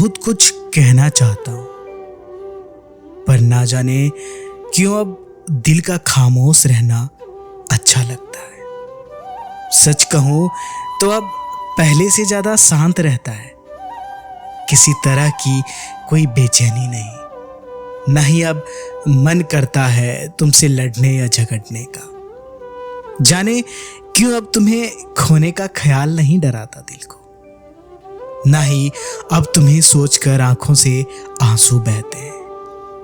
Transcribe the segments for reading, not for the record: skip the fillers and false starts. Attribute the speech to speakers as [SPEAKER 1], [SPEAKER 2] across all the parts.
[SPEAKER 1] बहुत कुछ कहना चाहता हूं, पर ना जाने क्यों अब दिल का खामोश रहना अच्छा लगता है। सच कहूं तो अब पहले से ज्यादा शांत रहता है। किसी तरह की कोई बेचैनी नहीं, ना ही अब मन करता है तुमसे लड़ने या झगड़ने का। जाने क्यों अब तुम्हें खोने का ख्याल नहीं डराता दिल को, ना ही अब तुम्हें सोचकर आंखों से आंसू बहते हैं।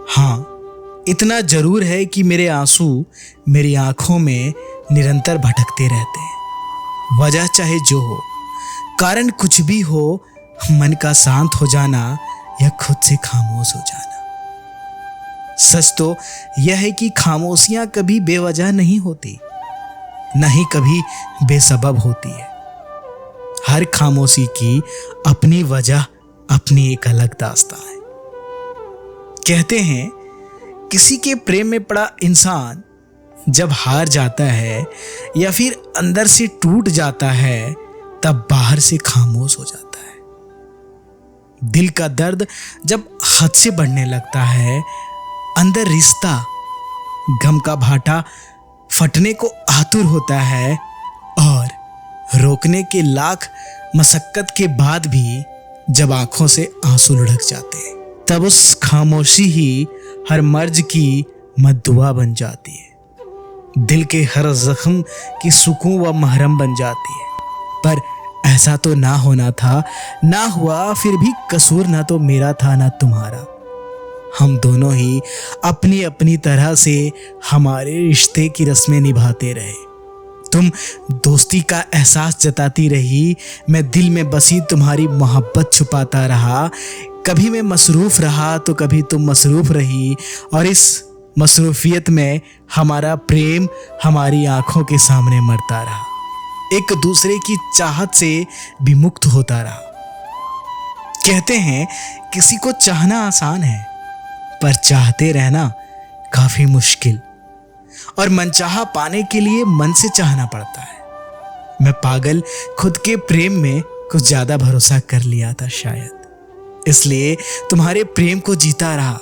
[SPEAKER 1] हाँ, इतना जरूर है कि मेरे आंसू मेरी आंखों में निरंतर भटकते रहते हैं। वजह चाहे जो हो, कारण कुछ भी हो, मन का शांत हो जाना या खुद से खामोश हो जाना। सच तो यह है कि खामोशियां कभी बेवजह नहीं होती, न ही कभी बेसबब होती है। हर खामोशी की अपनी वजह, अपनी एक अलग दास्तां है। कहते हैं किसी के प्रेम में पड़ा इंसान जब हार जाता है या फिर अंदर से टूट जाता है, तब बाहर से खामोश हो जाता है। दिल का दर्द जब हद से बढ़ने लगता है, अंदर रिश्ता गम का भाटा फटने को आतुर होता है, और रोकने के लाख मशक्कत के बाद भी जब आंखों से आंसू लुढ़क जाते हैं, तब उस खामोशी ही हर मर्ज की मद्दुआ बन जाती है। दिल के हर जख्म की सुकून व महरम बन जाती है। पर ऐसा तो ना होना था, ना हुआ, फिर भी कसूर ना तो मेरा था ना तुम्हारा। हम दोनों ही अपनी अपनी तरह से हमारे रिश्ते की रस्में निभाते रहे। तुम दोस्ती का एहसास जताती रही, मैं दिल में बसी तुम्हारी मोहब्बत छुपाता रहा। कभी मैं मसरूफ रहा तो कभी तुम मसरूफ रही, और इस मसरूफियत में हमारा प्रेम हमारी आंखों के सामने मरता रहा, एक दूसरे की चाहत से विमुक्त होता रहा। कहते हैं किसी को चाहना आसान है, पर चाहते रहना काफी मुश्किल, और मनचाहा पाने के लिए मन से चाहना पड़ता है। मैं पागल खुद के प्रेम में कुछ ज्यादा भरोसा कर लिया था शायद, इसलिए तुम्हारे प्रेम को जीता रहा।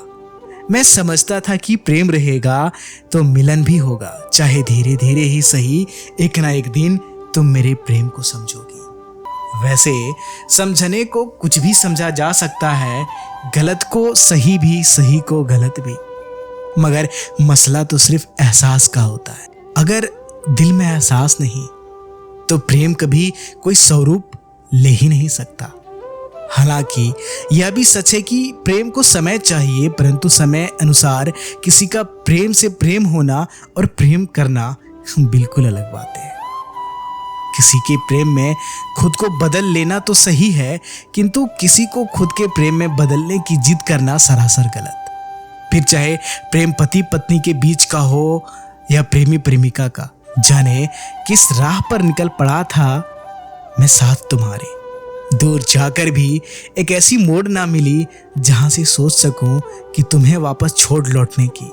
[SPEAKER 1] मैं समझता था कि प्रेम रहेगा तो मिलन भी होगा, चाहे धीरे धीरे ही सही, एक ना एक दिन तुम मेरे प्रेम को समझोगी। वैसे समझने को कुछ भी समझा जा सकता है, गलत को सही भी, सही को गलत भी, मगर मसला तो सिर्फ एहसास का होता है। अगर दिल में एहसास नहीं तो प्रेम कभी कोई स्वरूप ले ही नहीं सकता। हालांकि यह भी सच है कि प्रेम को समय चाहिए, परंतु समय अनुसार किसी का प्रेम से प्रेम होना और प्रेम करना बिल्कुल अलग बातें हैं। किसी के प्रेम में खुद को बदल लेना तो सही है, किंतु किसी को खुद के प्रेम में बदलने की जिद करना सरासर गलत। फिर चाहे प्रेम पति पत्नी के बीच का हो या प्रेमी प्रेमिका का, जाने किस राह पर निकल पड़ा था मैं साथ तुम्हारे। दूर जाकर भी एक ऐसी मोड़ ना मिली जहां से सोच सकूं कि तुम्हें वापस छोड़ लौटने की।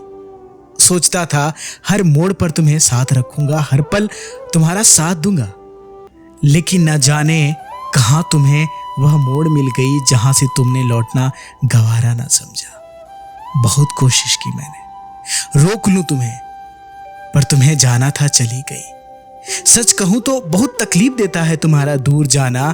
[SPEAKER 1] सोचता था हर मोड़ पर तुम्हें साथ रखूंगा, हर पल तुम्हारा साथ दूंगा, लेकिन न जाने कहां तुम्हें वह मोड़ मिल गई जहां से तुमने लौटना गवारा ना समझा। बहुत कोशिश की मैंने, रोक लूं तुम्हें, पर तुम्हें जाना था, चली गई। सच कहूं तो बहुत तकलीफ देता है तुम्हारा दूर जाना,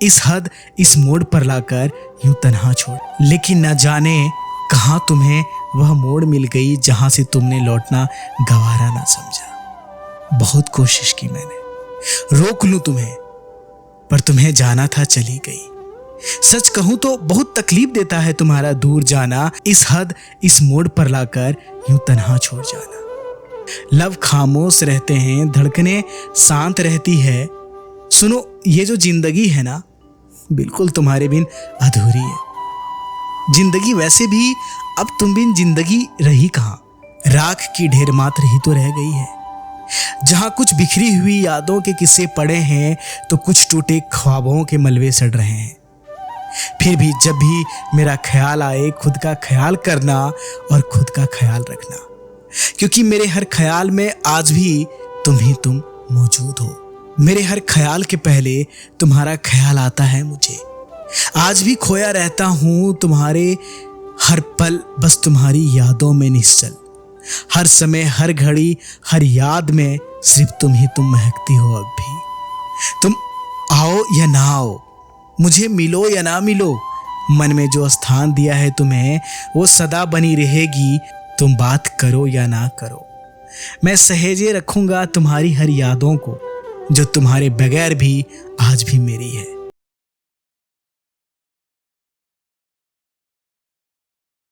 [SPEAKER 1] इस हद इस मोड़ पर लाकर यूं तन्हा छोड़। लेकिन न जाने कहां तुम्हें वह मोड़ मिल गई जहां से तुमने लौटना गवारा ना समझा। बहुत कोशिश की मैंने, रोक लूं तुम्हें, पर तुम्हें जाना था, चली गई। सच कहूं तो बहुत तकलीफ देता है तुम्हारा दूर जाना, इस हद इस मोड़ पर लाकर यूं तन्हा छोड़ जाना। लब खामोश रहते हैं, धड़कने शांत रहती है। सुनो, ये जो जिंदगी है ना, बिल्कुल तुम्हारे बिन अधूरी है। जिंदगी वैसे भी अब तुम बिन जिंदगी रही कहां, राख की ढेर मात्र ही तो रह गई है। जहां कुछ बिखरी हुई यादों के किस्से पड़े हैं, तो कुछ टूटे ख्वाबों के मलबे सड़ रहे हैं। फिर भी जब भी मेरा ख्याल आए, खुद का ख्याल करना और खुद का ख्याल रखना, क्योंकि मेरे हर ख्याल में आज भी तुम ही तुम मौजूद हो। मेरे हर ख्याल के पहले तुम्हारा ख्याल आता है मुझे। आज भी खोया रहता हूँ तुम्हारे हर पल, बस तुम्हारी यादों में निश्चल। हर समय, हर घड़ी, हर याद में सिर्फ तुम महकती हो अब भी। तुम आओ या ना आओ, मुझे मिलो या ना मिलो, मन में जो स्थान दिया है तुम्हें वो सदा बनी रहेगी। तुम बात करो या ना करो, मैं सहेजे रखूंगा तुम्हारी हर यादों को, जो तुम्हारे बगैर भी आज भी मेरी है।